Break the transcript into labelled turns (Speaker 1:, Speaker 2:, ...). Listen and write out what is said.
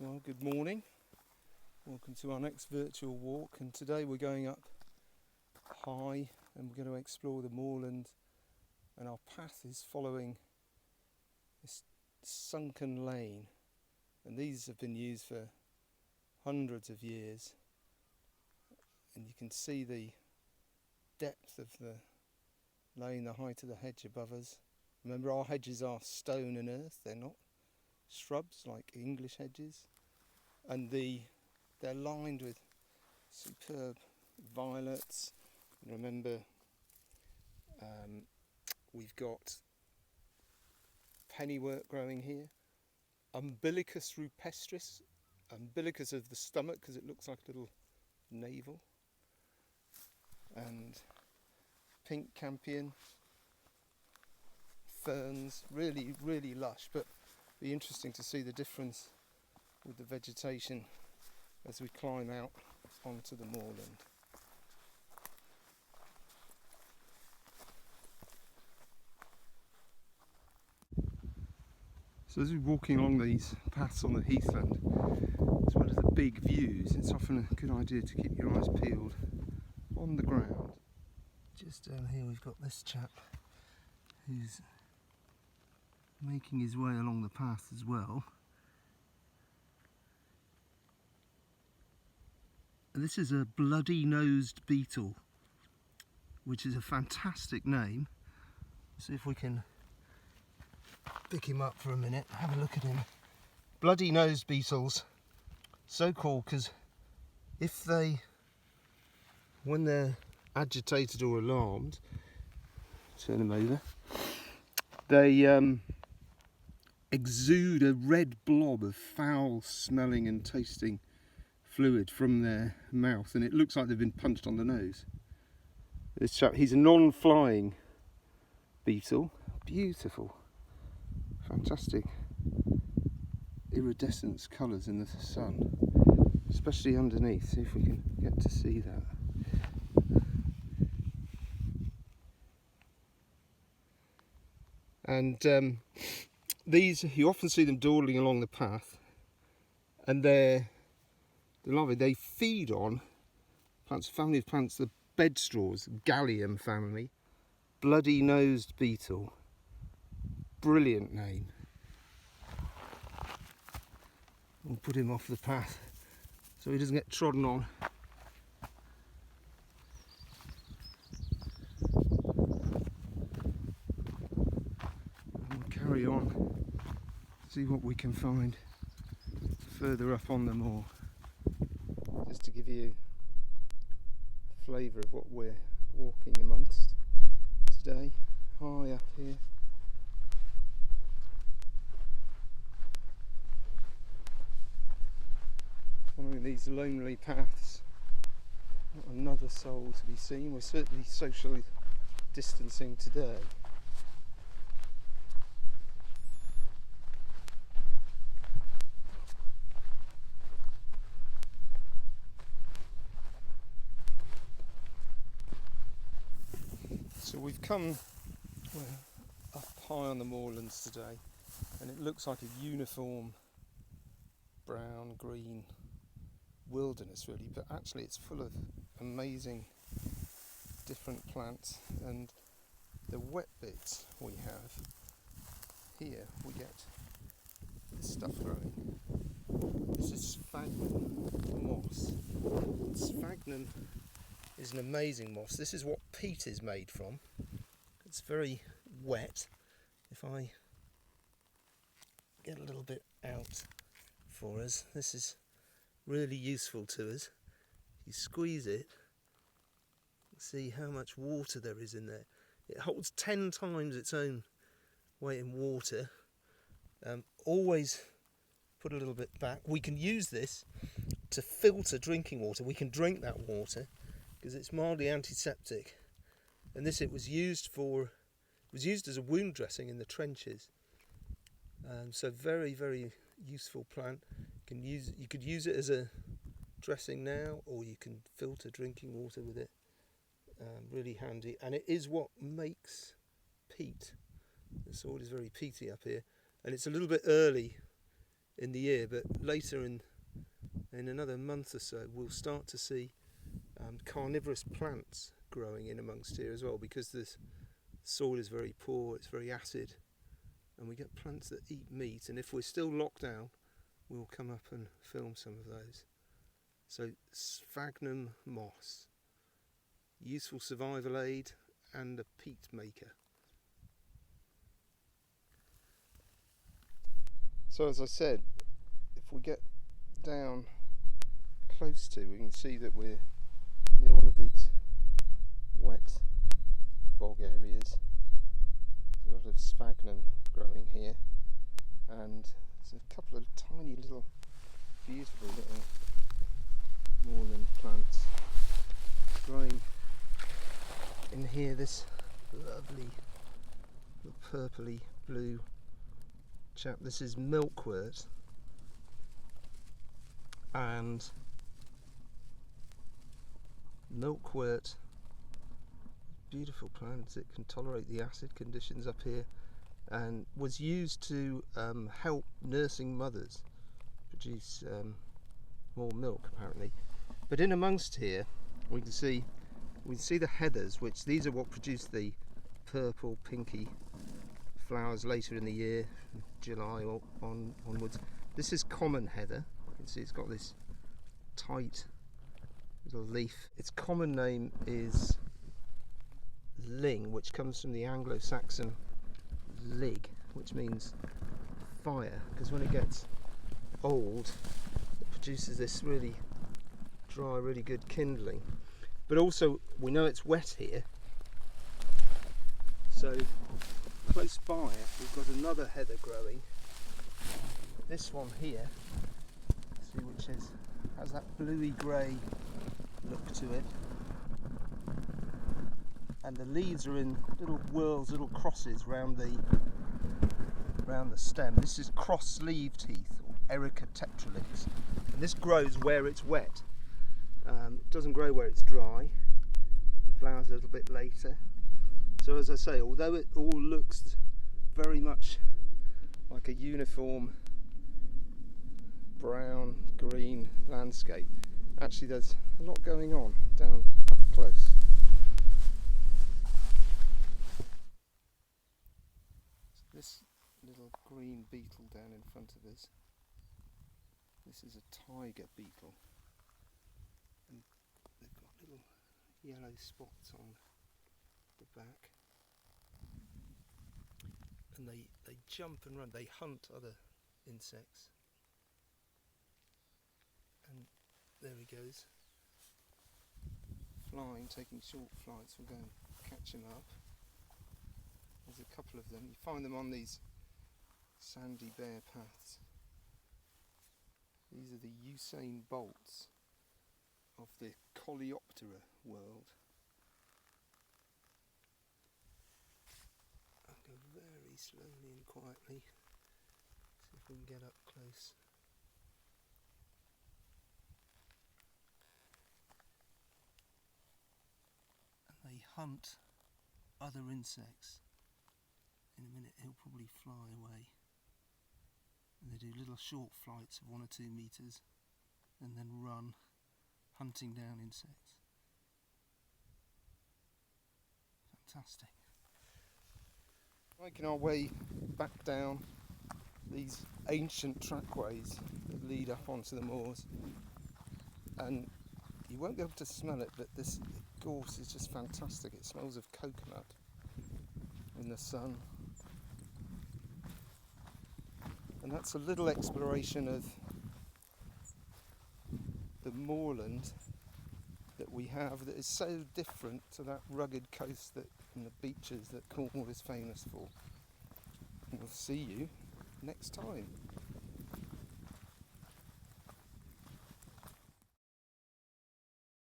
Speaker 1: Well, good morning. Welcome to our next virtual walk, and today we're going up high and we're going to explore the moorland, and our path is following this sunken lane, and these have been used for hundreds of years, and you can see the depth of the lane, the height of the hedge above us. Remember, our hedges are stone and earth, they're not shrubs like English hedges, and they're lined with superb violets. Remember, we've got pennywort growing here, umbilicus rupestris, umbilicus of the stomach because it looks like a little navel, and pink campion, ferns, really lush, but be interesting to see the difference with the vegetation as we climb out onto the moorland. So as we're walking along these paths on the heathland, as well as the big views, it's often a good idea to keep your eyes peeled on the ground. Just down here we've got this chap who's making his way along the path as well. And this is a bloody-nosed beetle, which is a fantastic name. See if we can pick him up for a minute, have a look at him. Bloody-nosed beetles, so called because when they're agitated or alarmed, turn them over, they exude a red blob of foul smelling and tasting fluid from their mouth, and it looks like they've been punched on the nose. This chap, he's a non-flying beetle, beautiful, fantastic iridescent colours in the sun, especially underneath. See if we can get to see that. And these, you often see them dawdling along the path, and they're lovely. They feed on plants, a family of plants, the bedstraws, Gallium family, bloody-nosed beetle. Brilliant name. We'll put him off the path so he doesn't get trodden on. We'll carry on, see what we can find further up on the moor. Just to give you a flavour of what we're walking amongst today, high up here. Following these lonely paths, not another soul to be seen. We're certainly socially distancing today. So we've come up high on the moorlands today, and it looks like a uniform brown, green wilderness really, but actually it's full of amazing different plants. And the wet bits we have here, we get this stuff growing. This is sphagnum moss. Sphagnum is an amazing moss. This is what peat is made from. It's very wet. If I get a little bit out for us, this is really useful to us. You squeeze it, see how much water there is in there. It holds 10 times its own weight in water. Always put a little bit back. We can use this to filter drinking water. We can drink that water because it's mildly antiseptic. And this, it was used as a wound dressing in the trenches. So very, very useful plant. You could use it as a dressing now, or you can filter drinking water with it. Really handy, and it is what makes peat. The soil is very peaty up here, and it's a little bit early in the year, but later in another month or so we'll start to see carnivorous plants growing in amongst here as well, because the soil is very poor, it's very acid, and we get plants that eat meat, and if we're still locked down we'll come up and film some of those. So sphagnum moss, useful survival aid and a peat maker. So as I said, if we get down close to, we can see that we're near one of these wet bog areas. There's a lot of sphagnum growing here, and there's a couple of tiny little, beautiful little moorland plants growing in here. This lovely little purpley blue chap, this is milkwort, and milkwort, beautiful plant. It can tolerate the acid conditions up here, and was used to help nursing mothers produce more milk apparently. But in amongst here we can see the heathers, which these are what produce the purple pinky flowers later in the year, July or onwards. This is common heather. You can see it's got this tight little leaf. Its common name is ling, which comes from the Anglo-Saxon lig, which means fire, because when it gets old it produces this really dry, really good kindling. But also we know it's wet here, so close by we've got another heather growing. This one here, see, which has that bluey grey look to it, and the leaves are in little whorls, little crosses round the stem. This is cross-leaved heath, or Erica tetralix, and this grows where it's wet. It doesn't grow where it's dry. The flowers a little bit later. So as I say, although it all looks very much like a uniform brown green landscape, actually there's a lot going on down up close. This little green beetle down in front of us, this is a tiger beetle, and they've got little yellow spots on the back, and they jump and run, they hunt other insects, and there he goes, flying, taking short flights. We'll go and catch him up. There's a couple of them. You find them on these sandy bare paths. These are the Usain Bolts of the Coleoptera world. I'll go very slowly and quietly, see if we can get up close. And they hunt other insects. In a minute he'll probably fly away, and they do little short flights of 1 or 2 meters and then run, hunting down insects. Fantastic. Making our way back down these ancient trackways that lead up onto the moors, and you won't be able to smell it, but this gorse is just fantastic. It smells of coconut in the sun. And that's a little exploration of the moorland that we have, that is so different to that rugged coast and the beaches that Cornwall is famous for. And we'll see you next time.